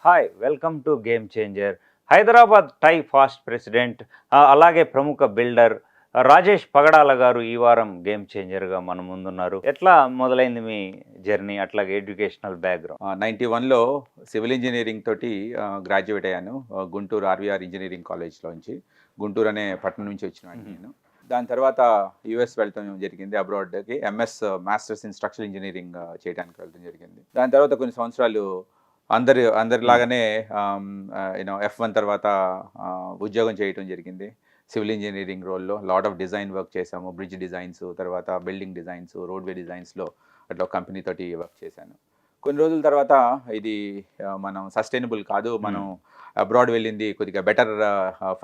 Hi welcome to game changer. Hyderabad TiE past president అలాగే ప్రముఖ builder Rajesh పగడాల గారు ఈ వారం గేమ్ చేంజర్గా మన ముందున్నారు. ఎట్లా మొదలైంది మీ జర్నీ, అట్లాగే ఎడ్యుకేషనల్ బ్యాక్గ్రౌండ్? 91లో సివిల్ ఇంజనీరింగ్ తోటి గ్రాడ్యుయేట్ అయ్యాను. గుంటూరు ఆర్వీఆర్ ఇంజనీరింగ్ కాలేజ్‌లోంచి. గుంటూరు అనే పట్టణం నుంచి వచ్చినవాడిని నేను. దాని తర్వాత యూఎస్ వెళ్ళటం జరిగింది, అబ్రాడ్‌కి. మాస్టర్స్ ఇన్ స్ట్రక్చరల్ ఇంజనీరింగ్ చేయడానికి వెళ్ళడం జరిగింది. దాని తర్వాత కొన్ని సంవత్సరాలు అందరిలాగానే F1 తర్వాత ఉద్యోగం చేయటం జరిగింది. సివిల్ ఇంజనీరింగ్ రోల్‌లో లాట్ ఆఫ్ డిజైన్ వర్క్ చేశాము. బ్రిడ్జ్ డిజైన్స్, తర్వాత బిల్డింగ్ డిజైన్స్, రోడ్‌వే డిజైన్స్‌లో అట్లా ఒక కంపెనీ తోటి వర్క్ చేశాను. కొన్ని రోజుల తర్వాత ఇది మనం సస్టైనబుల్ కాదు, మనం అబ్రాడ్ వెళ్ళింది కొద్దిగా బెటర్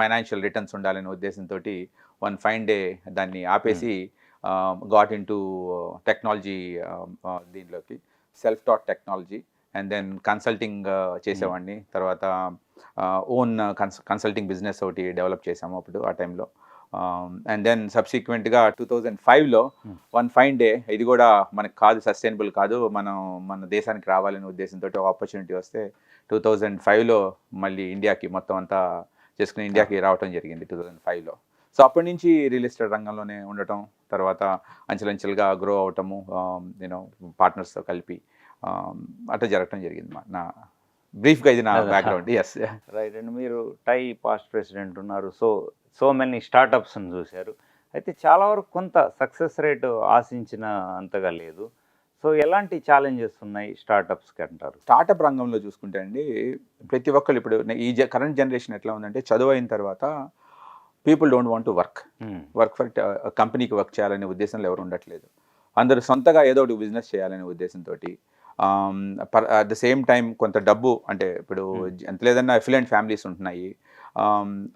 ఫైనాన్షియల్ రిటర్న్స్ ఉండాలనే ఉద్దేశంతోటి వన్ ఫైన్ డే దాన్ని ఆపేసి గాట్ ఇంటూ టెక్నాలజీ, దీనిలోకి self taught technology. And then consulting చేసేవాడిని. తర్వాత ఓన్ కన్సల్టింగ్ బిజినెస్ ఒకటి డెవలప్ చేసాము అప్పుడు ఆ టైంలో. అండ్ దెన్ సబ్సిక్వెంట్గా 2005లో వన్ ఫైన్ డే, ఇది కూడా మనకు కాదు, సస్టైనబుల్ కాదు, మన దేశానికి రావాలనే ఉద్దేశంతో ఒక ఆపర్చునిటీ వస్తే 2005లో మళ్ళీ ఇండియాకి మొత్తం అంతా చేసుకుని ఇండియాకి రావటం జరిగింది 2005లో. సో అప్పటి నుంచి రియల్ ఎస్టేట్ రంగంలోనే ఉండటం, తర్వాత అంచెలంచెలుగా గ్రో అవటము, పార్ట్నర్స్తో కలిపి అట్లా జరగటం జరిగింది. నా బ్రీఫ్గా ఇది నా బ్యాక్గ్రౌండ్. ఎస్, రైట్ అండి. మీరు టై పాస్ట్ ప్రెసిడెంట్ ఉన్నారు, సో మెనీ స్టార్టప్స్ని చూశారు. అయితే చాలా వరకు కొంత సక్సెస్ రేటు ఆశించిన అంతగా లేదు. సో ఎలాంటి ఛాలెంజెస్ ఉన్నాయి స్టార్టప్స్కి అంటారు? స్టార్టప్ రంగంలో చూసుకుంటే అండి, ప్రతి ఒక్కళ్ళు ఇప్పుడు ఈ కరెంట్ జనరేషన్ ఎట్లా ఉందంటే, చదువు అయిన తర్వాత people don't want to work for కంపెనీకి వర్క్ చేయాలనే ఉద్దేశంలో ఎవరు ఉండట్లేదు. అందరూ సొంతగా ఏదో ఒకటి బిజినెస్ చేయాలనే ఉద్దేశంతో అట్ ద సేమ్ టైం కొంత డబ్బు, అంటే ఇప్పుడు ఎంత లేదన్నా అఫిలియెంట్ ఫ్యామిలీస్ ఉంటున్నాయి.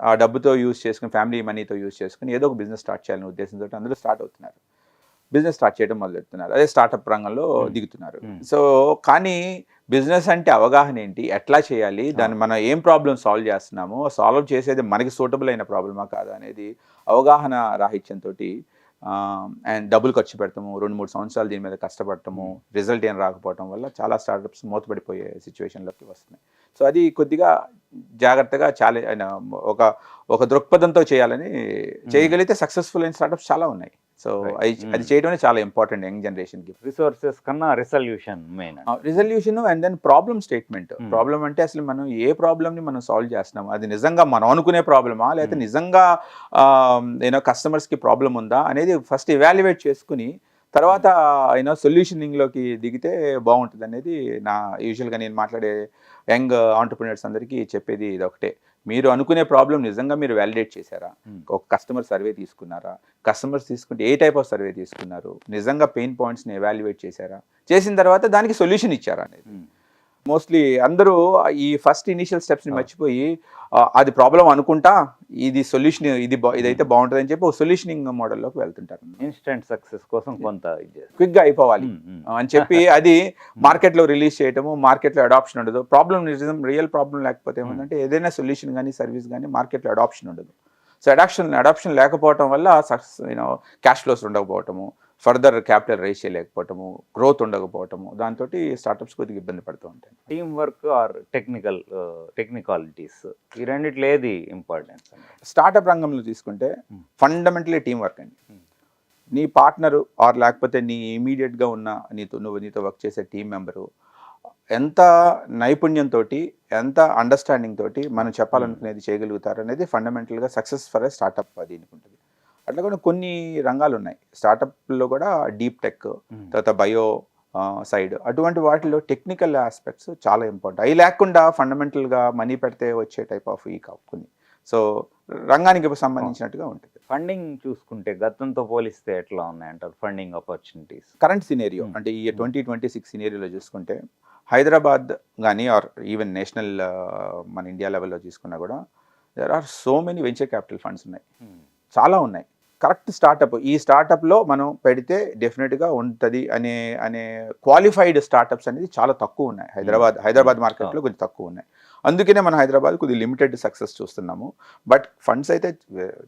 ఆ డబ్బుతో యూజ్ చేసుకుని, ఫ్యామిలీ మనీతో యూజ్ చేసుకుని ఏదో ఒక బిజినెస్ స్టార్ట్ చేయాలనే ఉద్దేశంతో అందరూ స్టార్ట్ అవుతున్నారు, బిజినెస్ స్టార్ట్ చేయడం మొదలెడుతున్నారు, అదే స్టార్టప్ రంగంలో దిగుతున్నారు. సో కానీ బిజినెస్ అంటే అవగాహన ఏంటి, ఎట్లా చేయాలి, దాన్ని మనం ఏం ప్రాబ్లం సాల్వ్ చేస్తున్నామో, సాల్వ్ చేసేది మనకి సూటబుల్ అయిన ప్రాబ్లమా కాదా అనేది అవగాహన రాహిత్యంతో అండ్ డబ్బులు ఖర్చు పెడతాము, 2-3 సంవత్సరాలు దీని మీద కష్టపడటము, రిజల్ట్ ఏం రాకపోవటం వల్ల చాలా స్టార్టప్స్ మూతపడిపోయే సిచ్యువేషన్లోకి వస్తున్నాయి. సో అది కొద్దిగా జాగ్రత్తగా ఒక దృక్పథంతో చేయగలిగితే సక్సెస్ఫుల్ అయిన స్టార్టప్స్ చాలా ఉన్నాయి. సో అది చేయడం చాలా ఇంపార్టెంట్ యంగ్ జనరేషన్కి. రిసోర్సెస్ కన్నా resolution main. Resolution and then problem statement. Problem అంటే అసలు మనం ఏ ప్రాబ్లమ్ని మనం సాల్వ్ చేస్తున్నాము, అది నిజంగా మనం అనుకునే ప్రాబ్లమా, లేకపోతే నిజంగా కస్టమర్స్కి ప్రాబ్లం ఉందా అనేది ఫస్ట్ ఎవాల్యుయేట్ చేసుకుని తర్వాత సొల్యూషనింగ్లోకి దిగితే బాగుంటుంది అనేది యూజువల్గా నేను మాట్లాడే యంగ్ ఆంటర్ప్రినర్స్ అందరికీ చెప్పేది ఇది ఒకటే. మీరు అనుకునే ప్రాబ్లం నిజంగా మీరు వ్యాలిడేట్ చేశారా, ఒక కస్టమర్ సర్వే తీసుకున్నారా, కస్టమర్స్ తీసుకుంటే ఏ టైప్ ఆఫ్ సర్వే తీసుకున్నారు, నిజంగా పెయిన్ పాయింట్స్ని ఎవాల్యుయేట్ చేశారా, చేసిన తర్వాత దానికి సొల్యూషన్ ఇచ్చారా అనేది. మోస్ట్లీ అందరూ ఈ ఫస్ట్ ఇనిషియల్ స్టెప్స్ని మర్చిపోయి అది ప్రాబ్లం అనుకుంటా, ఇది సొల్యూషన్, ఇదైతే బాగుంటుంది అని చెప్పి ఒక సొల్యూషనింగ్ మోడల్లోకి వెళ్తుంటారు. ఇన్స్టెంట్ సక్సెస్ కోసం కొంత క్విక్గా అయిపోవాలి అని చెప్పి అది మార్కెట్లో రిలీజ్ చేయటము, మార్కెట్లో అడాప్షన్ ఉండదు. ప్రాబ్లం రియల్ ప్రాబ్లం లేకపోతే ఏమంటే ఏదైనా సొల్యూషన్ కానీ సర్వీస్ కానీ మార్కెట్లో అడాప్షన్ ఉండదు. సో అడాప్షన్ లేకపోవటం వల్ల క్యాష్ ఫ్లోస్ ఉండకపోవటము, ఫర్దర్ క్యాపిటల్ రైజ్ చేయలేకపోవటము, గ్రోత్ ఉండకపోవటము, దాంతో స్టార్టప్స్ కొద్దిగా ఇబ్బంది పడుతూ ఉంటాయి. టీమ్ వర్క్ ఆర్ టెక్నికాలిటీస్, ఈ రెండిట్లో ఏది ఇంపార్టెన్స్? స్టార్టప్ రంగంలో తీసుకుంటే ఫండమెంటలీ టీం వర్క్ అండి. నీ పార్ట్నరు ఆర్ లేకపోతే నీ ఇమీడియట్గా ఉన్న నీతో వర్క్ చేసే టీం మెంబరు ఎంత నైపుణ్యంతో, ఎంత అండర్స్టాండింగ్ తోటి మనం చెప్పాలనుకునేది చేయగలుగుతారు అనేది ఫండమెంటల్గా సక్సెస్ ఫర్ ఏ స్టార్టప్ దీనికి ఉంటుంది. అట్లా కూడా కొన్ని రంగాలు ఉన్నాయి స్టార్టప్లో కూడా, డీప్ టెక్, తర్వాత బయో సైడ్, అటువంటి వాటిలో టెక్నికల్ ఆస్పెక్ట్స్ చాలా ఇంపార్టెంట్. అవి లేకుండా ఫండమెంటల్గా మనీ పెడితే వచ్చే టైప్ ఆఫ్ కొన్ని. సో రంగానికి సంబంధించినట్టుగా ఉంటుంది. ఫండింగ్ చూసుకుంటే గతంతో పోలిస్తే ఎట్లా ఉన్నాయంటారు ఫండింగ్ ఆపర్చునిటీస్? కరెంట్ సినేరియో అంటే ఈ 2026 సినేరియోలో చూసుకుంటే హైదరాబాద్ కానీ ఆర్ ఈవెన్ నేషనల్ మన ఇండియా లెవెల్లో తీసుకున్నా కూడా there are so many venture capital funds ఉన్నాయి, చాలా ఉన్నాయి. కరెక్ట్ స్టార్టప్, ఈ స్టార్టప్లో మనం పెడితే డెఫినెట్గా ఉంటుంది అనే క్వాలిఫైడ్ స్టార్టప్స్ అనేది చాలా తక్కువ ఉన్నాయి. హైదరాబాద్ మార్కెట్లో కొంచెం తక్కువ ఉన్నాయి. అందుకనే మనం హైదరాబాద్ కొద్దిగా లిమిటెడ్ సక్సెస్ చూస్తున్నాము. బట్ ఫండ్స్ అయితే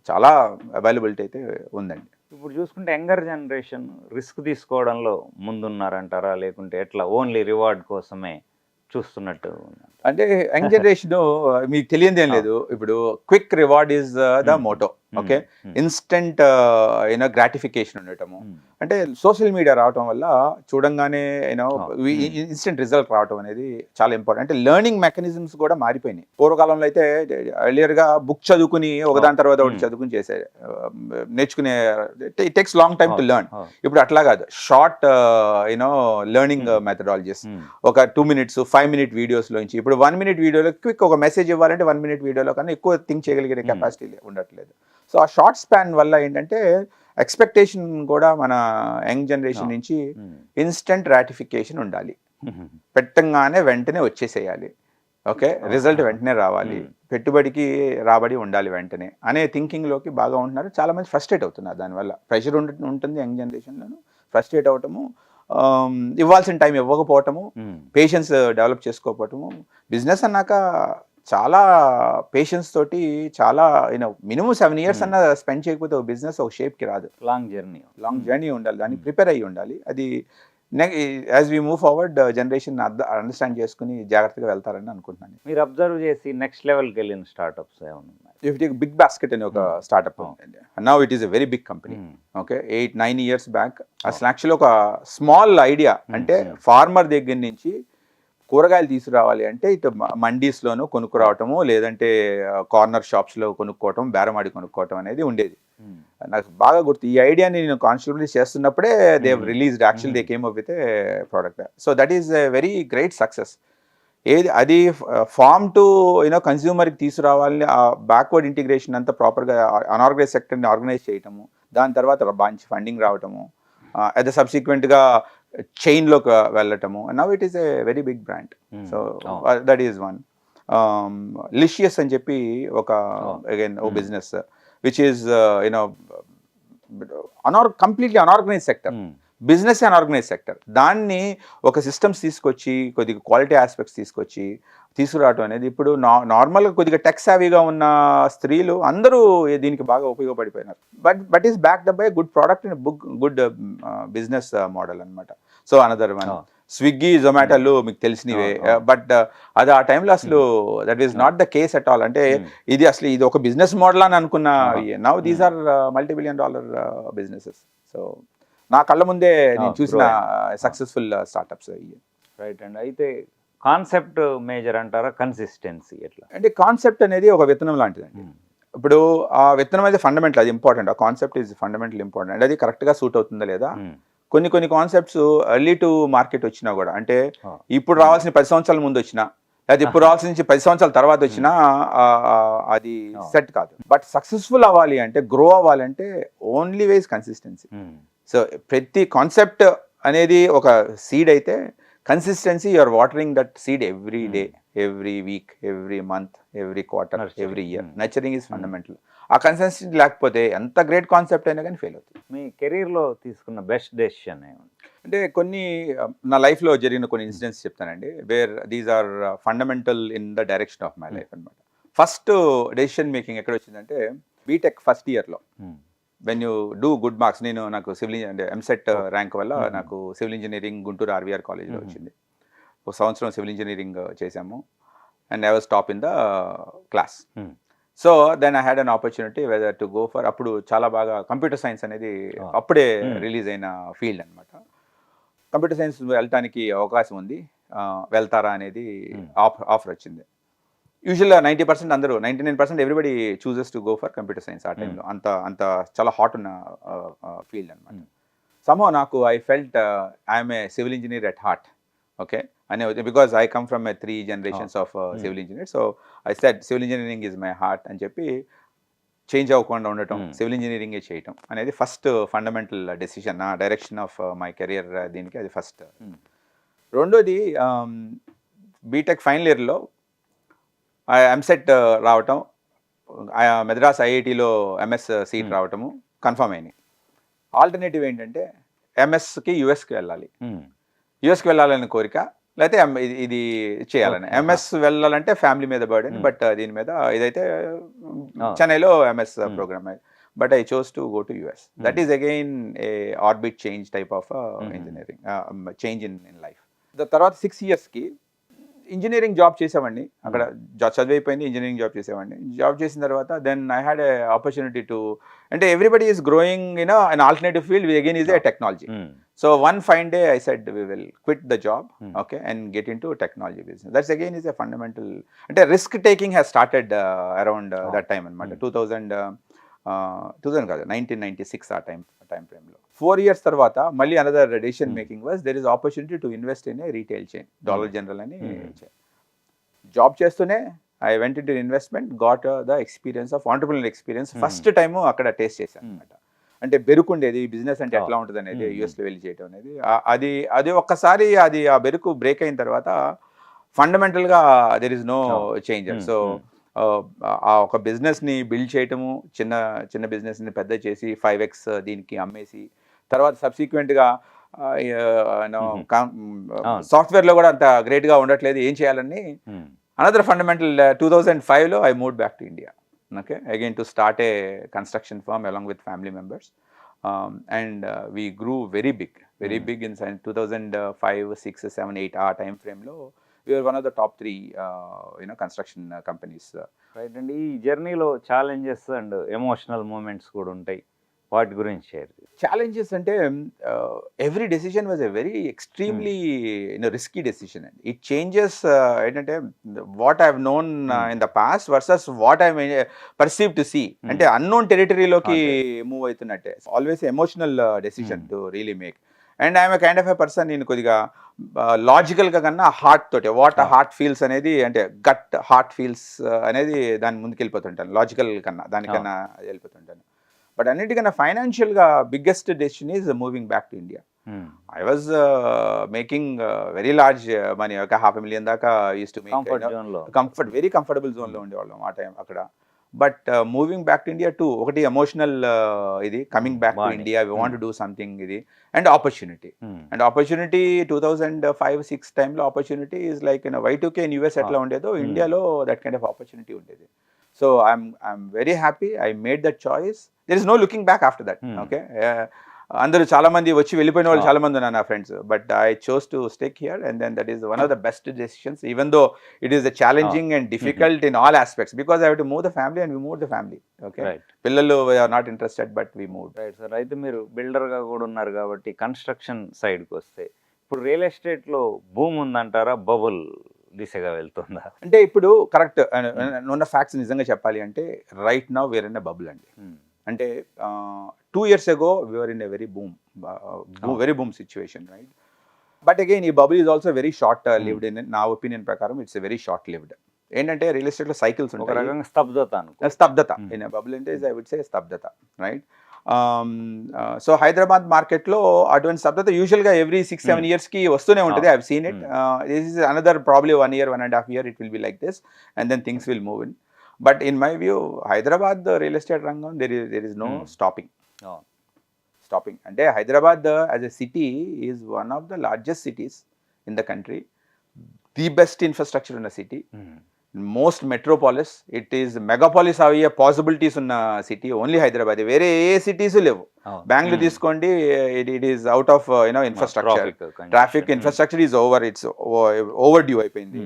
చాలా అవైలబిలిటీ అయితే ఉందండి. ఇప్పుడు చూసుకుంటే యంగర్ జనరేషన్ రిస్క్ తీసుకోవడంలో ముందున్నారంటారా, లేకుంటే ఎట్లా ఓన్లీ రివార్డ్ కోసమే చూస్తున్నట్టు ఉన్నాను. అంటే యంగ్ జనరేషన్ మీకు తెలియదు ఏం లేదు. ఇప్పుడు quick reward is the motto. Okay, instant gratification ఉండటము. అంటే సోషల్ మీడియా రావటం వల్ల చూడంగానే ఇన్స్టెంట్ రిజల్ట్ రావటం అనేది చాలా ఇంపార్టెంట్. అంటే లెర్నింగ్ మెకానిజమ్స్ కూడా మారిపోయినాయి. పూర్వకాలంలో అయితే ఎర్లియర్ గా బుక్ చదువుకుని ఒకదాని తర్వాత ఒకటి చదువుకుని చేసే నేర్చుకునే, it takes long time to learn. ఇప్పుడు అట్లా కాదు, షార్ట్ లెర్నింగ్ మెథడాలజీస్. ఒక 2 minutes 5 minute వీడియోస్ లోంచి ఇప్పుడు 1 minute వీడియోలో క్విక్ ఒక మెసేజ్ ఇవ్వాలంటే 1 minute వీడియోలో కన్నా ఎక్కువ థింక్ చేయగలిగే కెపాసిటీ ఉండట్లేదు. సో ఆ షార్ట్ స్పాన్ వల్ల ఏంటంటే ఎక్స్పెక్టేషన్ కూడా మన యంగ్ జనరేషన్ నుంచి ఇన్స్టెంట్ గ్రాటిఫికేషన్ ఉండాలి. పెట్టంగానే వెంటనే వచ్చేసేయాలి. ఓకే, రిజల్ట్ వెంటనే రావాలి, పెట్టుబడికి రాబడి ఉండాలి వెంటనే అనే థింకింగ్లోకి బాగా ఉంటున్నారు. చాలా మంది ఫ్రస్ట్రేట్ అవుతున్నారు. దానివల్ల ప్రెషర్ ఉంటుంది యంగ్ జనరేషన్లోను. ఫ్రస్ట్రేట్ అవటము, ఇవ్వాల్సిన టైం ఇవ్వకపోవటము, పేషెన్స్ డెవలప్ చేసుకోకపోవటము. బిజినెస్ అన్నాక చాలా పేషెన్స్ తోటి చాలా మినిమం 7 years అన్న స్పెండ్ చేయకపోతే ఒక బిజినెస్ ఒక షేప్కి రాదు. లాంగ్ జర్నీ ఉండాలి, దానికి ప్రిపేర్ అయ్యి ఉండాలి. అది as we move forward generation understand చేసుకుని జాగ్రత్తగా వెళ్తారని అనుకుంటున్నాను. మీరు అబ్జర్వ్ చేసి నెక్స్ట్ లెవెల్కి వెళ్ళిన స్టార్ట్అప్స్ ఏమన్నా? బిగ్ బాస్కెట్ అనే ఒక స్టార్ట్అప్ ఉందండి. Now it is a very big company. Okay, 8-9 years back అసలు యాక్చువల్లీ ఒక స్మాల్ ఐడియా, అంటే ఫార్మర్ దగ్గర నుంచి కూరగాయలు తీసుకురావాలి అంటే ఇటు మండీస్లోనూ కొనుక్కురావటము, లేదంటే కార్నర్ షాప్స్లో కొనుక్కోవటం, బేరమాడి కొనుక్కోవటం అనేది ఉండేది. నాకు బాగా గుర్తు, ఈ ఐడియాని నేను కాన్స్టిట్యూట్లీ చేస్తున్నప్పుడే they released, actually they came up with a product. So that is a very great success. అది ఫార్మ్ టు కన్స్యూమర్కి తీసుకురావాలని ఆ బ్యాక్వర్డ్ ఇంటిగ్రేషన్ అంతా ప్రాపర్గా అనార్గనైజ్ సెక్టర్ని ఆర్గనైజ్ చేయటము, దాని తర్వాత మంచి ఫండింగ్ రావటము, అది సబ్సిక్వెంట్గా చైన్లోకి వెళ్ళటము. Now it is a very big brand. So that is one. Licious అని చెప్పి ఒక again a business which is completely unorganise sector. Business unorganise sector, దాన్ని ఒక సిస్టమ్స్ తీసుకొచ్చి కొద్దిగా క్వాలిటీ ఆస్పెక్ట్స్ తీసుకురావటం అనేది ఇప్పుడు నార్మల్గా కొద్దిగా టెక్ సావీగా ఉన్న స్త్రీలు అందరూ దీనికి బాగా ఉపయోగపడిపోయినారు. But is backed by good product and good business model అనమాట. సో అనదర్ వన్ స్విగ్గీ, జొమాటోలు మీకు తెలిసినవే. బట్ అది ఆ టైంలో అసలు that is not the case at all. అంటే ఇది ఒక బిజినెస్ మోడల్ అని అనుకున్న. Now these are $multi-billion businesses. సో నా కళ్ళ ముందే నేను చూసిన సక్సెస్ఫుల్ స్టార్ట్అప్స్. రైట్ అండి. అయితే కాన్సెప్ట్ మేజర్ అంటారా, కన్సిస్టెన్సీ ఎట్లా? అంటే కాన్సెప్ట్ అనేది ఒక విత్తనం లాంటిదండి. ఇప్పుడు ఆ విత్తనం అయితే ఫండమెంటల్, అది ఇంపార్టెంట్. ఆ కాన్సెప్ట్ ఈజ్ ఫండమెంటల్ ఇంపార్టెంట్. అంటే అది కరెక్ట్గా సూట్ అవుతుందా లేదా. కొన్ని కాన్సెప్ట్స్ ఎర్లీ టు మార్కెట్ వచ్చినా కూడా, అంటే ఇప్పుడు రావాల్సిన 10 సంవత్సరాల ముందు వచ్చినా, లేదా ఇప్పుడు రావాల్సిన 10 సంవత్సరాల తర్వాత వచ్చినా అది సెట్ కాదు. బట్ సక్సెస్ఫుల్ అవ్వాలి అంటే, గ్రో అవ్వాలంటే ఓన్లీ వేస్ కన్సిస్టెన్సీ. సో ప్రతి కాన్సెప్ట్ అనేది ఒక సీడ్ అయితే, consistency you're watering that seed every day, every week, every month, every quarter, every year. Nurturing is fundamental. ఆ కన్సిస్టెన్సీ లేకపోతే ఎంత గ్రేట్ కాన్సెప్ట్ అయినా కానీ ఫెయిల్ అవుతుంది. మీ కెరీర్లో తీసుకున్న బెస్ట్ డెసిషన్ ఏమండి? అంటే కొన్ని నా లైఫ్లో జరిగిన కొన్ని ఇన్సిడెంట్స్ చెప్తానండి, where these are fundamental in the direction of my life అనమాట. ఫస్ట్ డెసిషన్ మేకింగ్ ఎక్కడ వచ్చిందంటే, బీటెక్ ఫస్ట్ ఇయర్లో when you do good marks. నాకు సివిల్ అంటే ఎంసెట్ ర్యాంక్ వల్ల నాకు సివిల్ ఇంజనీరింగ్ గుంటూరు ఆర్వీఆర్ కాలేజ్లో వచ్చింది. ఒక సంవత్సరం సివిల్ ఇంజనీరింగ్ చేశాము and I was top in the class. So then I had an opportunity whether to go for, అప్పుడు చాలా బాగా కంప్యూటర్ సైన్స్ అనేది అప్పుడే రిలీజ్ అయిన ఫీల్డ్ అనమాట. కంప్యూటర్ సైన్స్ వెళ్ళటానికి అవకాశం ఉంది, వెళ్తారా అనేది ఆఫర్ వచ్చింది. యూజువల్గా 90% అందరూ 99% everybody chooses to go for computer science ఆ టైంలో. అంత చాలా హాట్ ఉన్న ఫీల్డ్ అనమాట. సమ్హౌ నాకు I felt I'm a civil engineer at heart. Okay, అనే because I come from 3 generations of civil engineer. So I said civil engineering is my heart అని చెప్పి చేంజ్ అవ్వకుండా ఉండటం, సివిల్ ఇంజనీరింగే చేయటం అనేది ఫస్ట్ ఫండమెంటల్ డెసిషన్. నా డైరెక్షన్ ఆఫ్ మై కెరియర్ దీనికి అది ఫస్ట్. రెండోది బీటెక్ ఫైనల్ ఇయర్లో ఎంసెట్ రావటం, మద్రాస్ ఐఐటిలో ఎంఎస్ సీట్ రావటము కన్ఫర్మ్ అయినాయి. ఆల్టర్నేటివ్ ఏంటంటే ఎంఎస్కి యుఎస్కి వెళ్ళాలి. యుఎస్కి వెళ్ళాలని కోరిక, లేకపోతే ఇది చేయాలని. ఎంఎస్ వెళ్ళాలంటే ఫ్యామిలీ మీద బర్డెన్, బట్ దీని మీద ఇదైతే చెన్నైలో MS program. But I chose to go to US. That is again a orbit change type of engineering change in life. తర్వాత 6 yearsకి ఇంజనీరింగ్ జాబ్ చేసేవాడిని అక్కడ. చదువు అయిపోయింది, ఇంజనీరింగ్ జాబ్ చేసేవాడిని. జాబ్ చేసిన తర్వాత then I had a opportunity to, అంటే everybody is growing an alternative field, again is a technology. So one fine day I said we will quit the job, okay, and get into technology business. That's again is a fundamental, and risk taking has started around that time anamata 2000 kaadu 1996 ఆ time frame లో. 4 years తర్వాత మళ్ళీ another decision making was there is opportunity to invest in a retail chain, Dollar General అని job చేస్తూనే I went into investment, got the experience of entrepreneurial experience. First time అక్కడ taste చేశాను అనమాట. అంటే బెరుకుండేది business అంటే ఎట్లా ఉంటుంది అనేది యూఎస్లో వెళ్ళి చేయడం అనేది, అది ఒక్కసారి ఆ బెరుకు బ్రేక్ అయిన తర్వాత ఫండమెంటల్గా there is no changer. So ఆ ఒక బిజినెస్ని బిల్డ్ చేయటము, చిన్న బిజినెస్ని పెద్ద చేసి 5x దీనికి అమ్మేసి, తర్వాత సబ్సిక్వెంట్గా సాఫ్ట్వేర్లో కూడా అంత గ్రేట్గా ఉండట్లేదు, ఏం చేయాలని అనదర్ ఫండమెంటల్ 2005లో I moved back to India. Okay, again to start a construction firm along with family members, and we grew very big in 2005, 6, 7, 8 our time frame lo we were one of the top 3 construction companies. Right అండి. ఈ జర్నీలో challenges and emotional moments కూడా ఉంటాయి, వాటి గురించి share. Challenges అంటే every decision was a very extremely risky decision అండి. It changes ఏంటంటే what I have known in the past versus what I perceive to see, అంటే అన్నోన్ టెరిటరీలోకి మూవ్ అవుతున్నట్టే. Always emotional decision to really make. And I'm a kind of a person, నేను కొద్దిగా లాజికల్గా కన్నా heart తోటి, what heart feels అనేది, అంటే గట్ హార్ట్ ఫీల్స్ అనేది దాని ముందుకు వెళ్ళిపోతుంటాను, లాజికల్ కన్నా దానికన్నా వెళ్ళిపోతుంటాను. బట్ అన్నిటికన్నా ఫైనాన్షియల్గా biggest decision is moving back to India. I was making very large money, ఒక $500,000 దాకా uses to make, very comfortable జోన్లో ఉండేవాళ్ళం ఆ టైం అక్కడ. But moving back to India to, ఒకటి ఎమోషనల్ ఇది, coming back to India, we want to do something ఇది, and opportunity. And opportunity 2005-6 టైంలో opportunity is like Y2K in US ఎట్లా ఉండేదో ఇండియాలో దట్ కైండ్ ఆఫ్ ఆపర్చునిటీ ఉండేది. So I'm very happy I made that choice. There is no looking back after that. Okay, అందరూ చాలా మంది వచ్చి వెళ్ళిపోయిన వాళ్ళు చాలా మంది ఉన్నారు నా friends, but I chose to stick here, and then that is one of the best decisions, even though it is challenging and difficult in all aspects, because I have to move the family, and we move the family. Okay, పిల్లలు are not interested but we move. Right sir. అయితే మీరు బిల్డర్గా కూడా ఉన్నారు కాబట్టి construction సైడ్కి వస్తే, ఇప్పుడు real ఎస్టేట్లో భూమి ఉందంటారా, బబుల్ దిశగా వెళ్తుందా? అంటే ఇప్పుడు కరెక్ట్ ఉన్న ఫ్యాక్ట్స్ నిజంగా చెప్పాలి అంటే right now we're in a bubble అండి. అంటే 2 years ago we were in a very boom situation, right? But again ఈ bubble is also very short lived in నా ఒపీనియన్ ప్రకారం it's a very short lived. ఏంటంటే real ఎస్టేట్లో cycles ఉంటాయి, ఒక రకంగా స్తబ్దత ఇన్ బబుల్ అంటే ఐ వుడ్ సే స్తబ్దత, రైట్? సో హైదరాబాద్ మార్కెట్లో అటువంటి స్తబ్దత యూజువల్గా ఎవ్రీ 6-7 yearsకి వస్తూనే ఉంటుంది. I have seen it. This is another probably 1 year, 1.5 year it will be like this, and then things will move in. But in my view Hyderabad real estate రంగం there is no stopping. అంటే Hyderabad as a city is one of the largest cities in the country, the best infrastructure ఉన్న city, most metropolis, it is megapolis అయ్యే possibilities ఉన్న city only Hyderabad. వేరే ఏ cities లేవు. బెంగళూరు తీసుకోండి, it is out of infrastructure, traffic infrastructure is it's over due అయిపోయింది.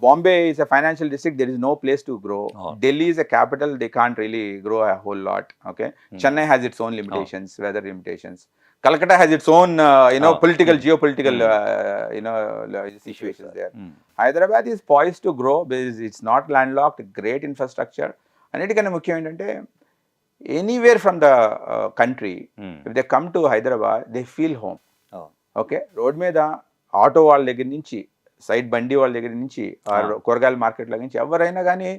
Bombay is a financial district, there is no place to grow. Delhi is a capital, they can't really grow a whole lot. Okay, Chennai has its own limitations, weather limitations. Calcutta has its own political, geopolitical situations there. Hyderabad is poised to grow because it's not landlocked, great infrastructure. అన్నిటికన్నా ముఖ్యం ఏంటంటే anywhere from the country, if they come to Hyderabad, they feel home. Okay, road మీద auto వాళ్ళ దగ్గర నుంచి, side బండి వాళ్ళ దగ్గర నుంచి, కూరగాయల మార్కెట్ల నుంచి ఎవరైనా కానీ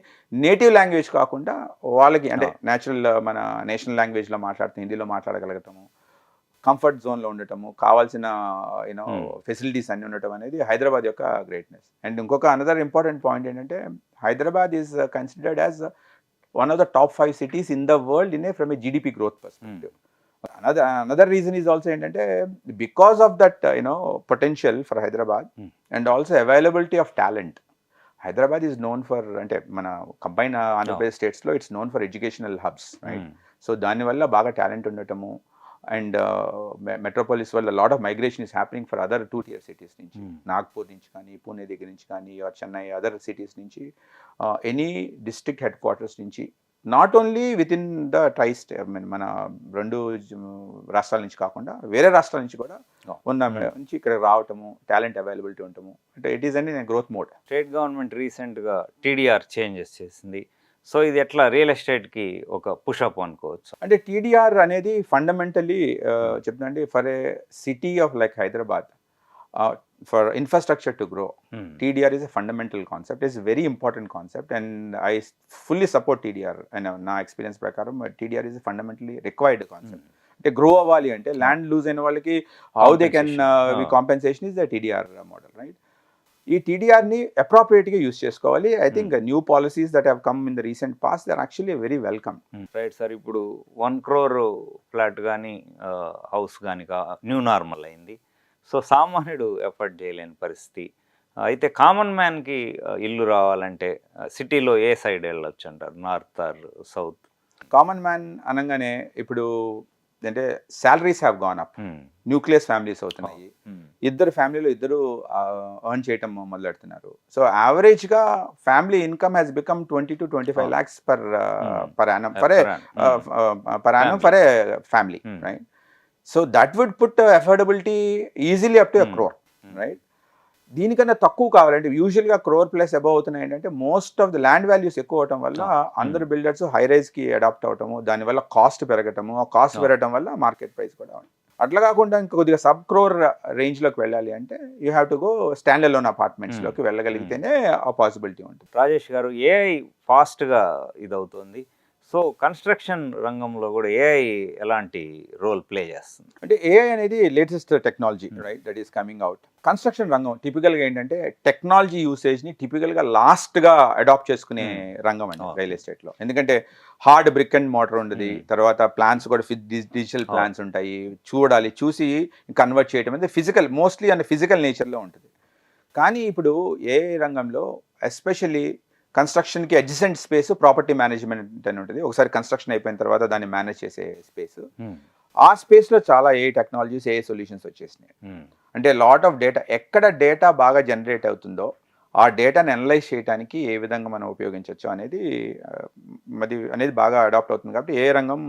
నేటివ్ లాంగ్వేజ్ కాకుండా వాళ్ళకి, అంటే న్యాచురల్ మన నేషనల్ లాంగ్వేజ్లో మాట్లాడుతూ హిందీలో మాట్లాడగలగటము, కంఫర్ట్ జోన్లో ఉండటము, కావాల్సిన ఫెసిలిటీస్ అన్నీ ఉండటం అనేది హైదరాబాద్ యొక్క గ్రేట్నెస్. అండ్ ఇంకొక అనదర్ ఇంపార్టెంట్ పాయింట్ ఏంటంటే Hyderabad is considered as one of the top 5 cities in the world from a GDP growth perspective. Another reason is also ఏంటంటే because of that potential for Hyderabad and also availability of talent. Hyderabad is known for, అంటే మన combine Andhra Pradesh స్టేట్స్లో it's known for educational hubs, right? So దానివల్ల బాగా talent ఉండటము, and metropolis వల్ల lot of migration is happening for other 2 tier cities నుంచి, నాగ్పూర్ నుంచి కానీ, పూణే దగ్గర నుంచి కానీ, చెన్నై అదర్ సిటీస్ నుంచి, ఎనీ డిస్ట్రిక్ట్ హెడ్ క్వార్టర్స్ నుంచి, not only with in the మన 2 రాష్ట్రాల నుంచి కాకుండా వేరే రాష్ట్రాల నుంచి కూడా ఉన్న నుంచి ఇక్కడ రావటము, టాలెంట్ అవైలబిలిటీ ఉండటము, అంటే ఇట్ ఈస్ అండి గ్రోత్ మోడ్. స్టేట్ గవర్నమెంట్ రీసెంట్గా టీడీఆర్ చేంజెస్ చేసింది. సో ఇది ఎట్లా రియల్ ఎస్టేట్కి ఒక పుషప్ అనుకోవచ్చు? అంటే టీడీఆర్ అనేది ఫండమెంటలీ చెప్తుందండి, for a city of like Hyderabad, for infrastructure to grow, TDR is a fundamental concept. It's a very important concept, and I fully support TDR. And నా experience ప్రకారం TDR is a fundamentally required concept. అంటే grow అవ్వాలి అంటే land lose అయిన వాళ్ళకి how they can compensation is the TDR model, right? ఈ TDRని అప్రోప్రియేట్గా యూస్ చేసుకోవాలి. I think new policies that have come in the recent past they are actually very welcome. Right sir, ఇప్పుడు 1 crore flat కానీ house కానీ new normal అయింది. సో సామాన్యుడు ఎఫర్ట్ చేయలేని పరిస్థితి. అయితే కామన్ మ్యాన్కి ఇల్లు రావాలంటే సిటీలో ఏ సైడ్ వెళ్ళొచ్చు అంటారు, north are south? Common man అనగానే ఇప్పుడు అంటే salaries have gone up, nucleus families అవుతున్నాయి, ఇద్దరు ఫ్యామిలీలో ఇద్దరు ఎర్న్ చేయటం మొదలెడుతున్నారు. సో యావరేజ్గా family income has become 20 to 25 lakhs per annum for a family, right? So that would put affordability easily up to a crore, right? దీనికన్నా తక్కువ కావాలంటే యూజువల్గా crore plus above అవుతున్నాయి ఏంటంటే most of the land values ఎక్కువ అవటం వల్ల అందరు బిల్డర్స్ హై రైజ్కి అడాప్ట్ అవటము, దానివల్ల కాస్ట్ పెరగటము, ఆ కాస్ట్ పెరగటం వల్ల మార్కెట్ ప్రైస్ కూడా అట్లా కాకుండా ఇంకా కొద్దిగా సబ్ క్రోర్ రేంజ్లోకి వెళ్ళాలి అంటే you have to go stand alone అపార్ట్మెంట్స్లోకి వెళ్ళగలిగితేనే ఆ పాసిబిలిటీ ఉంటుంది. రాజేష్ గారు, ఏఐ ఫాస్ట్గా ఇదవుతుంది. సో కన్స్ట్రక్షన్ రంగంలో కూడా ఏఐ ఎలాంటి రోల్ ప్లే చేస్తుంది? అంటే ఏఐ అనేది latest technology, right, that is coming out. Construction రంగం టిపికల్గా ఏంటంటే టెక్నాలజీ యూసేజ్ని టిపికల్గా లాస్ట్గా అడాప్ట్ చేసుకునే రంగం అండి రియల్ ఎస్టేట్లో. ఎందుకంటే హార్డ్ బ్రిక్ అండ్ మోటార్ ఉంటుంది, తర్వాత ప్లాన్స్ కూడా డిజిటల్ ప్లాన్స్ ఉంటాయి, చూసి కన్వర్ట్ చేయడం అనేది ఫిజికల్, మోస్ట్లీ అంటే ఫిజికల్ నేచర్లో ఉంటుంది. కానీ ఇప్పుడు ఏఐ రంగంలో ఎస్పెషల్లీ కన్స్ట్రక్షన్కి అడ్జసెంట్ స్పేస్ ప్రాపర్టీ మేనేజ్మెంట్ అని ఉంటుంది. ఒకసారి కన్స్ట్రక్షన్ అయిపోయిన తర్వాత దాన్ని మేనేజ్ చేసే స్పేస్, ఆ స్పేస్లో చాలా ఏ టెక్నాలజీస్, ఏ సొల్యూషన్స్ వచ్చేసినాయి. అంటే లాట్ ఆఫ్ డేటా, ఎక్కడ డేటా బాగా జనరేట్ అవుతుందో ఆ డేటాని అనలైజ్ చేయడానికి ఏ విధంగా మనం ఉపయోగించవచ్చు అనేది బాగా అడాప్ట్ అవుతుంది. కాబట్టి ఏ రంగం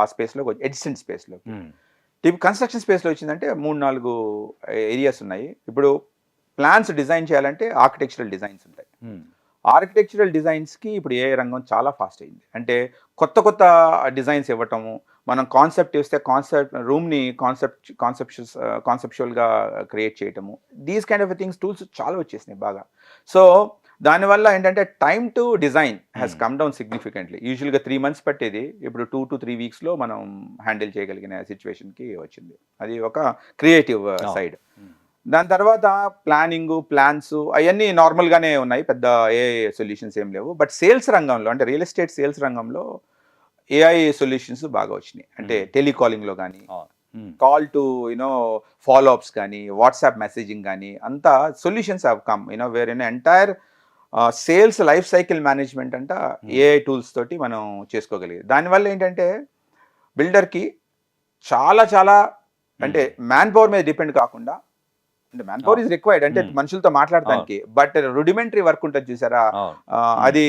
ఆ స్పేస్లో అడ్జసెంట్ స్పేస్లో కన్స్ట్రక్షన్ స్పేస్లో వచ్చిందంటే 3-4 ఏరియాస్ ఉన్నాయి. ఇప్పుడు ప్లాన్స్ డిజైన్ చేయాలంటే ఆర్కిటెక్చరల్ డిజైన్స్ ఉంటాయి. ఆర్కిటెక్చరల్ డిజైన్స్కి ఇప్పుడు ఏ రంగం చాలా ఫాస్ట్ అయింది. అంటే కొత్త డిజైన్స్ ఇవ్వటము, మనం కాన్సెప్ట్ ఇస్తే రూమ్ని కాన్సెప్చువల్గా క్రియేట్ చేయటము, these kind of things tools చాలా వచ్చేసినాయి బాగా. సో దానివల్ల ఏంటంటే time to design has come down significantly. యూజువల్గా 3 months పట్టేది ఇప్పుడు 2 to 3 weeksలో మనం హ్యాండిల్ చేయగలిగిన సిచ్యువేషన్కి వచ్చింది. అది ఒక క్రియేటివ్ సైడ్. దాని తర్వాత ప్లాన్స్ అవన్నీ నార్మల్గానే ఉన్నాయి, పెద్ద ఏ సొల్యూషన్స్ ఏం లేవు. బట్ సేల్స్ రంగంలో, అంటే రియల్ ఎస్టేట్ సేల్స్ రంగంలో ఏఐ సొల్యూషన్స్ బాగా వచ్చినాయి. అంటే టెలికాలింగ్లో కానీ, కాల్ టు ఫాలో అప్స్ కానీ, వాట్సాప్ మెసేజింగ్ కానీ, అంతా solutions have come wear entire sales life cycle management అంట ఏఐ టూల్స్ తోటి మనం చేసుకోగలిగేది. దానివల్ల ఏంటంటే బిల్డర్కి చాలా అంటే మ్యాన్ పవర్ మీద డిపెండ్ కాకుండా, అంటే మ్యాన్ పవర్ ఈజ్ రిక్వైర్డ్ అంటే మనుషులతో మాట్లాడడానికి, బట్ రుడిమెంటరీ వర్క్ ఉంటుంది చూసారా, అది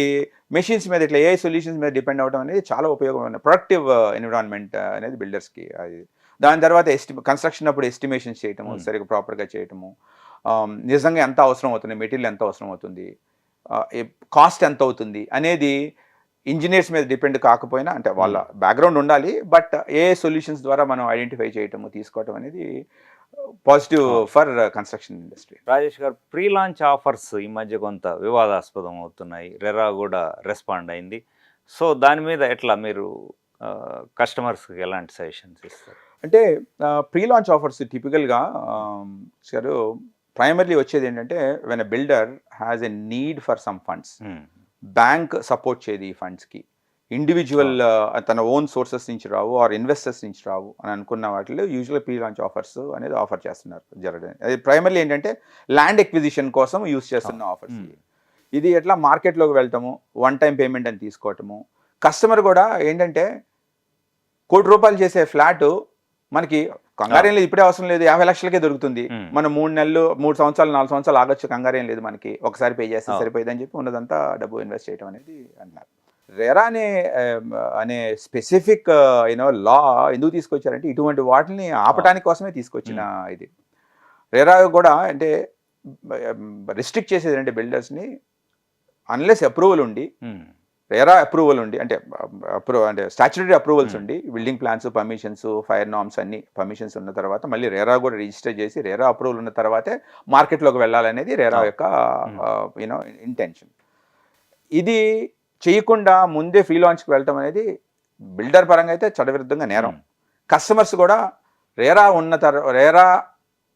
మెషిన్స్ మీద ఇట్లా ఏఐ సొల్యూషన్స్ మీద డిపెండ్ అవడం అనేది చాలా ఉపయోగమైన ప్రొడక్టివ్ ఎన్విరాన్మెంట్ అనేది బిల్డర్స్కి. అది దాని తర్వాత కన్స్ట్రక్షన్ అప్పుడు ఎస్టిమేషన్స్ చేయటము, సరిగ్గా ప్రాపర్గా చేయటము, నిజంగా ఎంత అవసరం అవుతుంది, మెటీరియల్ ఎంత అవసరం అవుతుంది, కాస్ట్ ఎంత అవుతుంది అనేది ఇంజనీర్స్ మీద డిపెండ్ కాకపోయినా, అంటే వాళ్ళ బ్యాక్గ్రౌండ్ ఉండాలి, బట్ ఏ సొల్యూషన్స్ ద్వారా మనం ఐడెంటిఫై చేయటము, తీసుకోవటం అనేది positive for construction industry. Rajesh గారు, ప్రీ లాంచ్ ఆఫర్స్ ఈ మధ్య కొంత వివాదాస్పదం అవుతున్నాయి. రెరా కూడా రెస్పాండ్ అయింది. సో దాని మీద ఎట్లా మీరు కస్టమర్స్కి ఎలాంటి సజెషన్స్ ఇస్తారు? అంటే ప్రీ లాంచ్ ఆఫర్స్ టిపికల్గా సార్ ప్రైమర్లీ వచ్చేది ఏంటంటే when a builder has a need for some funds, bank support చేయదు ఈ ఫండ్స్కి, ఇండివిజువల్ తన ఓన్ సోర్సెస్ నుంచి రావు ఆర్ ఇన్వెస్టర్స్ నుంచి రావు అని అనుకున్న వాటిలో యూజువల్గా ప్రీ లాంచ్ ఆఫర్స్ అనేది ఆఫర్ చేస్తున్నారు జరగడం. అది ప్రైమర్లీ ఏంటంటే ల్యాండ్ ఎక్విజిషన్ కోసం యూజ్ చేస్తున్న ఆఫర్స్. ఇది ఎట్లా మార్కెట్లోకి వెళ్తాము, 1 time పేమెంట్ అని తీసుకోవటము, కస్టమర్ కూడా ఏంటంటే ₹1 కోటి చేసే ఫ్లాట్ మనకి కంగారేం లేదు, ఇప్పుడే అవసరం లేదు, 50 లక్షలకే దొరుకుతుంది. మనం 3 సంవత్సరాలు 4 సంవత్సరాలు ఆగొచ్చు, కంగారేం లేదు మనకి, ఒకసారి పే చేస్తే సరిపోయింది అని చెప్పి ఉన్నదంతా డబ్బు ఇన్వెస్ట్ చేయడం అనేది అన్నారు. రెరా అనే స్పెసిఫిక్ లా ఎందుకు తీసుకొచ్చారంటే ఇటువంటి వాటిని ఆపటానికి కోసమే తీసుకొచ్చిన ఇది. రెరా కూడా అంటే రిస్ట్రిక్ట్ చేసేది అంటే బిల్డర్స్ని అన్లెస్ అప్రూవల్ ఉండి, రెరా అప్రూవల్ ఉండి అంటే స్టాచ్యుటరీ అప్రూవల్స్ ఉండి, building plans, permissions, fire norms అన్ని పర్మిషన్స్ ఉన్న తర్వాత మళ్ళీ రెరా కూడా రిజిస్టర్ చేసి రెరా అప్రూవల్ ఉన్న తర్వాతే మార్కెట్లోకి వెళ్ళాలనేది రెరా యొక్క ఇంటెన్షన్. ఇది చేయకుండా ముందే ఫ్రీ లాంచ్కి వెళ్ళటం అనేది బిల్డర్ పరంగా అయితే చట్టవిరుద్ధంగా నేరం. కస్టమర్స్ కూడా రెరా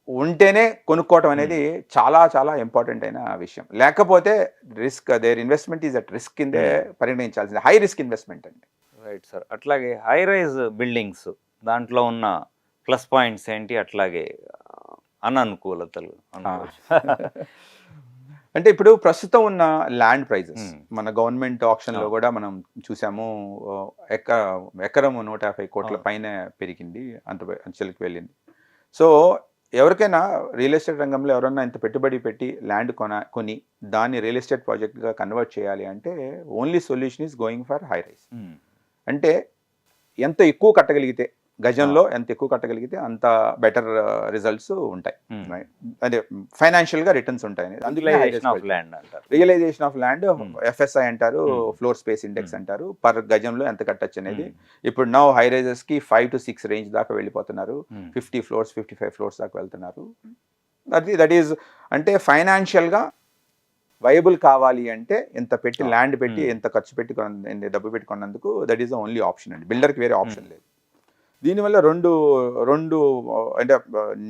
ఉంటేనే కొనుక్కోవటం అనేది చాలా చాలా ఇంపార్టెంట్ అయిన విషయం. లేకపోతే risk, there investment is at risk కిందే పరిగణించాల్సింది, హై రిస్క్ ఇన్వెస్ట్మెంట్ అండి. Right sir. అట్లాగే హై రైజ్ బిల్డింగ్స్ దాంట్లో ఉన్న ప్లస్ పాయింట్స్ ఏంటి, అట్లాగే అననుకూలతలు అంటే ఇప్పుడు ప్రస్తుతం ఉన్న ల్యాండ్ ప్రైజెస్ మన గవర్నమెంట్ ఆప్షన్లో కూడా మనం చూసాము, ఎకరం 150 కోట్ల పైన పెరిగింది, అంత అంచెలకు వెళ్ళింది. సో ఎవరికైనా రియల్ ఎస్టేట్ రంగంలో ఎవరైనా ఇంత పెట్టుబడి పెట్టి ల్యాండ్ కొని దాన్ని రియల్ ఎస్టేట్ ప్రాజెక్ట్గా కన్వర్ట్ చేయాలి అంటే only solution is going for high rise. అంటే ఎంత ఎక్కువ కట్టగలిగితే, గజంలో ఎంత ఎక్కువ కట్టగలిగితే అంత బెటర్ రిజల్ట్స్ ఉంటాయి, అంటే ఫైనాన్షియల్గా రిటర్న్స్ ఉంటాయి. రియలైజేషన్ ఆఫ్ ల్యాండ్ FSI అంటారు, ఫ్లోర్ స్పేస్ ఇండెక్స్ అంటారు, పర్ గజంలో ఎంత కట్టచ్చు అనేది. ఇప్పుడు నౌ హై రైజెస్కి 5 to 6 రేంజ్ దాకా వెళ్ళిపోతున్నారు, 50 floors 55 floors దాకా వెళ్తున్నారు. దట్ ఈజ్ అంటే ఫైనాన్షియల్గా వైబుల్ కావాలి అంటే ఎంత పెట్టి ల్యాండ్ పెట్టి ఎంత ఖర్చు పెట్టి డబ్బు పెట్టుకున్నందుకు that is the only option అండి. బిల్డర్కి వేరే ఆప్షన్ లేదు. దీనివల్ల రెండు అంటే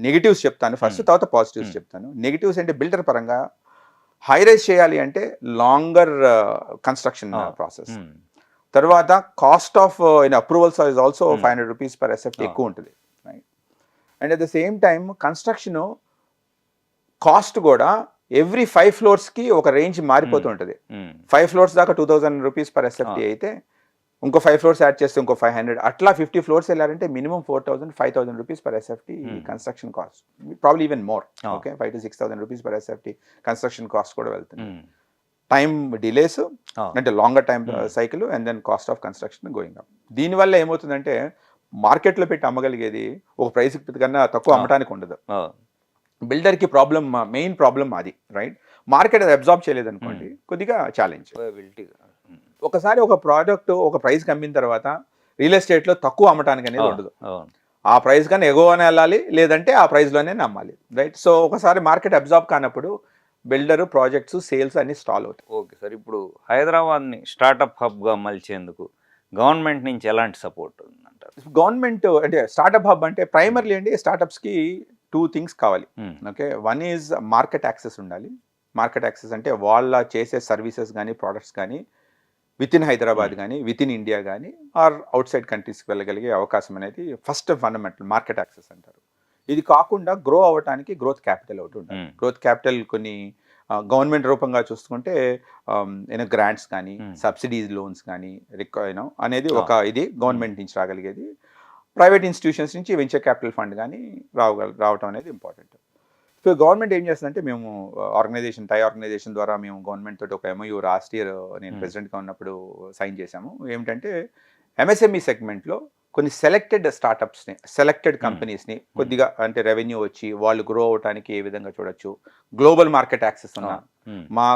నెగిటివ్స్ చెప్తాను ఫస్ట్, తర్వాత పాజిటివ్స్ చెప్తాను. నెగిటివ్స్ అంటే బిల్డర్ పరంగా హై రైజ్ చేయాలి అంటే లాంగర్ కన్స్ట్రక్షన్ ప్రాసెస్, తర్వాత cost of approvals is also 500 rupees per SFT ఎక్కువ ఉంటుంది, right. And at the same time construction cost కూడా ఎవ్రీ 5 floors ఒక రేంజ్ మారిపోతూ ఉంటుంది. 5 floors దాకా 2000 rupees per SFT అయితే ఇంకో 5 floors యాడ్ చేస్తే ఇంకో 500, అట్లా 50 floors వెళ్ళారంటే minimum 4,000-5,000 rupees per SFT construction cost, probably even more. Okay, 5,000 to 6,000 rupees per SFT construction cost కూడా వెళ్తుంది. టైం డిలేస్ అంటే longer time cycle and then cost of construction going up. దీనివల్ల ఏమవుతుందంటే మార్కెట్లో పెట్టి అమ్మగలిగేది ఒక ప్రైస్ కన్నా తక్కువ అమ్మటానికి ఉండదు. బిల్డర్కి మెయిన్ ప్రాబ్లం అది, రైట్. మార్కెట్ అది అబ్జార్బ్ చేయలేదు అనుకోండి, కొద్దిగా ఛాలెంజ్. ఒకసారి ఒక ప్రోడక్ట్ ఒక ప్రైస్కి అమ్మిన తర్వాత రియల్ ఎస్టేట్లో తక్కువ అమ్మటానికి అనేది ఉండదు. ఆ ప్రైస్ కన్నా ఎగోనే వెళ్ళాలి, లేదంటే ఆ ప్రైస్లోనే అమ్మాలి, రైట్. సో ఒకసారి మార్కెట్ అబ్జార్బ్ కానప్పుడు బిల్డర్ ప్రాజెక్ట్స్ సేల్స్ అన్ని స్టాల్ అవుతాయి. Okay sir. ఇప్పుడు హైదరాబాద్ని స్టార్టప్ హబ్గా మలిచేందుకు గవర్నమెంట్ నుంచి ఎలాంటి సపోర్ట్ ఉందంటారు? గవర్నమెంట్ అంటే స్టార్టప్ హబ్ అంటే ప్రైమర్లీ అండి స్టార్టప్స్కి 2 things కావాలి. Okay, one is market access ఉండాలి. మార్కెట్ యాక్సెస్ అంటే వాళ్ళ చేసే సర్వీసెస్ కానీ ప్రోడక్ట్స్ కానీ విత్ ఇన్ హైదరాబాద్ కానీ విత్ ఇన్ ఇండియా కానీ ఆర్ అవుట్ సైడ్ కంట్రీస్కి వెళ్ళగలిగే అవకాశం అనేది ఫస్ట్ ఫండమెంటల్ మార్కెట్ యాక్సెస్ అంటారు. ఇది కాకుండా గ్రో అవ్వడానికి గ్రోత్ క్యాపిటల్ ఒకటి ఉంటుంది. గ్రోత్ క్యాపిటల్ కొన్ని గవర్నమెంట్ రూపంగా చూసుకుంటే గ్రాంట్స్ కానీ సబ్సిడీస్ లోన్స్ కానీ అనేది ఒక ఇది గవర్నమెంట్ నుంచి రాగలిగేది. ప్రైవేట్ ఇన్స్టిట్యూషన్స్ నుంచి వెంచర్ క్యాపిటల్ ఫండ్ కానీ రావటం అనేది ఇంపార్టెంట్. సో గవర్నమెంట్ ఏం చేస్తుందంటే మేము టై ఆర్గనైజేషన్ ద్వారా మేము గవర్నమెంట్ తోటి ఒక MOU లాస్ట్ ఇయర్ నేను ప్రెసిడెంట్గా ఉన్నప్పుడు సైన్ చేశాము. ఏమిటంటే MSME సెగ్మెంట్లో కొన్ని సెలెక్టెడ్ స్టార్టప్స్ని, సెలెక్టెడ్ కంపెనీస్ని కొద్దిగా అంటే రెవెన్యూ వచ్చి వాళ్ళు గ్రో అవడానికి ఏ విధంగా చూడొచ్చు, గ్లోబల్ మార్కెట్ యాక్సెస్ ఉన్న మా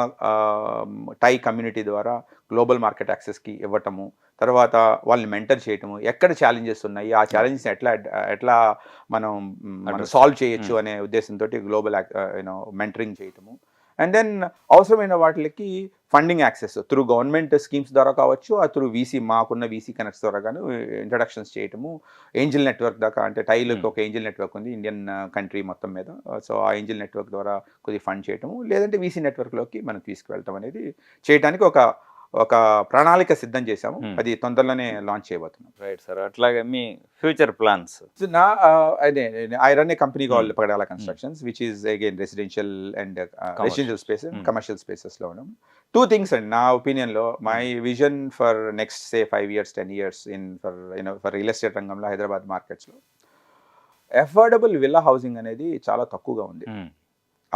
టై కమ్యూనిటీ ద్వారా గ్లోబల్ మార్కెట్ యాక్సెస్కి ఇవ్వటము, తర్వాత వాళ్ళని మెంటర్ చేయటము, ఎక్కడ ఛాలెంజెస్ ఉన్నాయి ఆ ఛాలెంజెస్ ఎట్లా మనం సాల్వ్ చేయొచ్చు అనే ఉద్దేశంతో గ్లోబల్ మెంటరింగ్ చేయటము. అండ్ దెన్ అవసరమైన వాటికి funding access through government schemes ద్వారా కావచ్చు, ఆ త్రూ మాకున్న VC కనెక్ట్స్ ద్వారా కానీ ఇంట్రడక్షన్స్ చేయటము. ఏంజిల్ నెట్వర్క్ దాకా అంటే టైలోకి ఒక ఏంజిల్ నెట్వర్క్ ఉంది ఇండియన్ కంట్రీ మొత్తం మీద. సో ఆ ఏంజిల్ నెట్వర్క్ ద్వారా కొద్దిగా ఫండ్ చేయటము, లేదంటే VC నెట్వర్క్లోకి మనం తీసుకువెళ్తాం అనేది చేయడానికి ఒక ప్రణాళిక సిద్ధం చేశాము. అది తొందరలోనే లాంచ్ చేయబోతున్నాం. Right sir. అట్లాగే మీ future plans? I run a company called Pagadala constructions which is again residential and residential space commercial స్పేసెస్లో ఉన్నాం. 2 things అండి నా ఒపీనియన్లో. My vision for next 5 years 10 years for real estate రంగంలో హైదరాబాద్ మార్కెట్స్లో అఫోర్డబుల్ విల్లా హౌసింగ్ అనేది చాలా తక్కువగా ఉంది.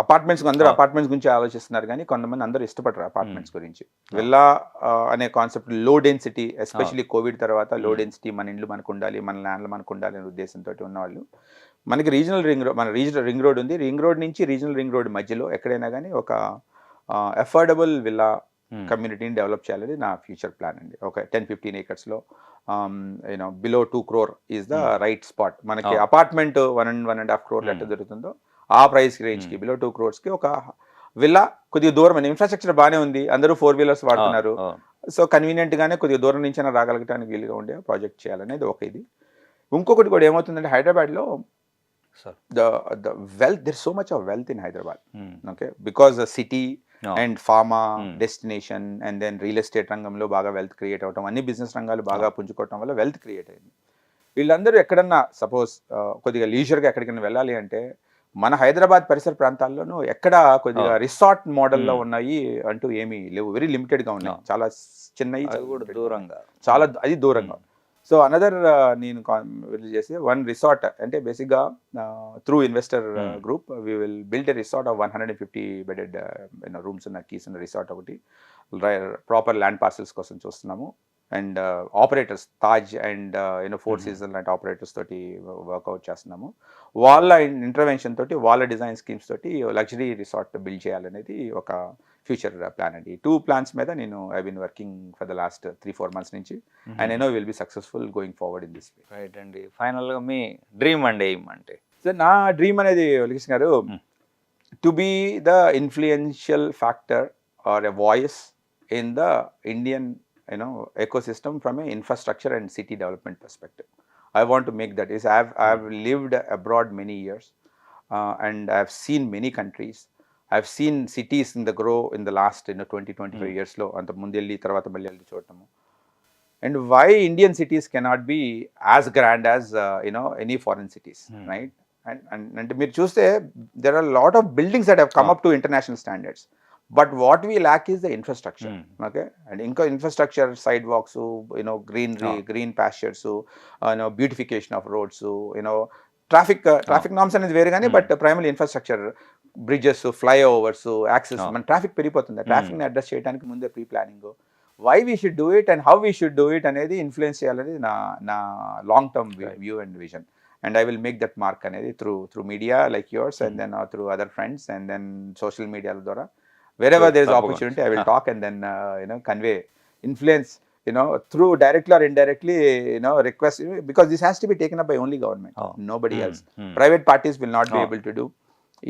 అపార్ట్మెంట్స్ అందరూ అపార్ట్మెంట్స్ గురించి ఆలోచిస్తున్నారు, కానీ కొంతమంది అందరూ ఇష్టపడరు అపార్ట్మెంట్స్ గురించి. విల్లా అనే concept low density, especially Covid తర్వాత లో డెన్సిటీ, మన ఇండ్లు మనకు ఉండాలి, మన ల్యాండ్లు మనకు ఉండాలి అనే ఉద్దేశంతో ఉన్నవాళ్ళు. మనకి రీజనల్ రింగ్ రోడ్ ఉంది. రింగ్ రోడ్ నుంచి రీజనల్ రింగ్ రోడ్ మధ్యలో ఎక్కడైనా కానీ ఒక అఫోర్డబుల్ విల్లా కమ్యూనిటీని డెవలప్ చేయాలని నా ఫ్యూచర్ ప్లాన్ అండి. ఒక 10-15 acres below 2 crore is the right spot. మనకి అపార్ట్మెంట్ 1.5 crore ఎంత దొరుకుతుందో ఆ ప్రైస్ రేంజ్కి బిలో 2 crores ఒక విల్లా కొద్దిగా దూరం అండి. ఇన్ఫ్రాస్ట్రక్చర్ బాగానే ఉంది, అందరూ 4-wheelers వాడుతున్నారు. సో కన్వీనియంట్ గానే కొద్దిగా దూరం నుంచి అయినా రాగలగటానికి వీలుగా ఉండే ప్రాజెక్ట్ చేయాలనేది ఒక ఇది. ఇంకొకటి కూడా ఏమవుతుందంటే, హైదరాబాద్లో the wealth, there's so much of wealth in Hyderabad. Okay, because the city and pharma destination and then real estate రంగంలో బాగా వెల్త్ క్రియేట్ అవటం, అన్ని బిజినెస్ రంగాలు బాగా పుంజుకోవటం వల్ల వెల్త్ క్రియేట్ అయింది. వీళ్ళందరూ ఎక్కడన్నా సపోజ్ కొద్దిగా లీజర్గా ఎక్కడికైనా వెళ్ళాలి అంటే మన హైదరాబాద్ పరిసర ప్రాంతాల్లోనూ ఎక్కడ కొద్దిగా రిసార్ట్ మోడల్లో ఉన్నాయి అంటూ ఏమీ లేవు, వెరీ లిమిటెడ్గా ఉన్నాయి, చాలా చిన్నవి, దూరంగా, చాలా అది దూరంగా. సో అనదర్ నేను చేసి వన్ రిసార్ట్ అంటే బేసిక్గా through investor group we will build a resort of 150 bedded rooms ఉన్న కీస్ ఉన్న రిసార్ట్ ఒకటి ప్రాపర్ ల్యాండ్ పార్సల్స్ కోసం చూస్తున్నాము. And operators Taj and Four Season లాంటి ఆపరేటర్స్ తోటి వర్కౌట్ చేస్తున్నాము. వాళ్ళ ఇంటర్వెన్షన్ తోటి, వాళ్ళ డిజైన్ స్కీమ్స్ తోటి లగ్జరీ రిసార్ట్ బిల్డ్ చేయాలనేది ఒక ఫ్యూచర్ ప్లాన్ అండి. 2 plans మీద నేను I been working for the last 3-4 months నుంచి, and I know will be successful going forward in this way. Right అండి. ఫైనల్గా మీ డ్రీమ్ అండి ఏమంటే? సార్ నా డ్రీమ్ అనేది Velikrishna garu, to be the influential factor or a voice in the Indian ecosystem from a infrastructure and city development perspective. I want to make that. I've lived abroad many years and I've seen many countries. I've seen cities grow in the last 20-25 years lo anta mundelli tarvata malli alli chodtamu. And why Indian cities cannot be as grand as any foreign cities, right? And meer chuste there are a lot of buildings that have come up to international standards. But what we lack is the infrastructure. Okay, and infrastructure, sidewalks, greenery, green pastures, beautification of roads, traffic norms అనేది వేరే కానీ, but primary infrastructure, bridges, flyovers, access, మన traffic పెరిగిపోతుంది. Traffic ని address చేయడానికి ముందే pre planning, why we should do it and how we should do it అనేది influence చేయాలనేది నా long term view and vision. And I will make that mark అనేది through media like yours, and then through other friends, and then social media ద్వారా. Wherever there is opportunity, I will talk and then convey, influence, through directly or indirectly, request, because this has to be taken up by only government, nobody else. Private parties will not be able to do.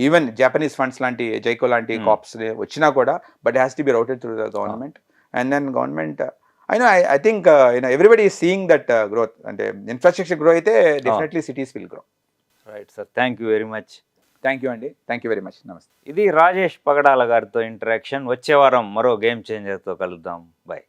Even Japanese funds lanti, JICO lanti corps vachina kuda, but it has to be routed through the government. And then government, I think everybody is seeing that growth, and infrastructure grow aithe definitely cities will grow. Right sir, thank you very much. Thank you అండి, thank you very much. నమస్తే. ఇది రాజేష్ పగడాల గారితో interaction. వచ్చే వారం మరో game చేంజర్తో కలుద్దాం. Bye.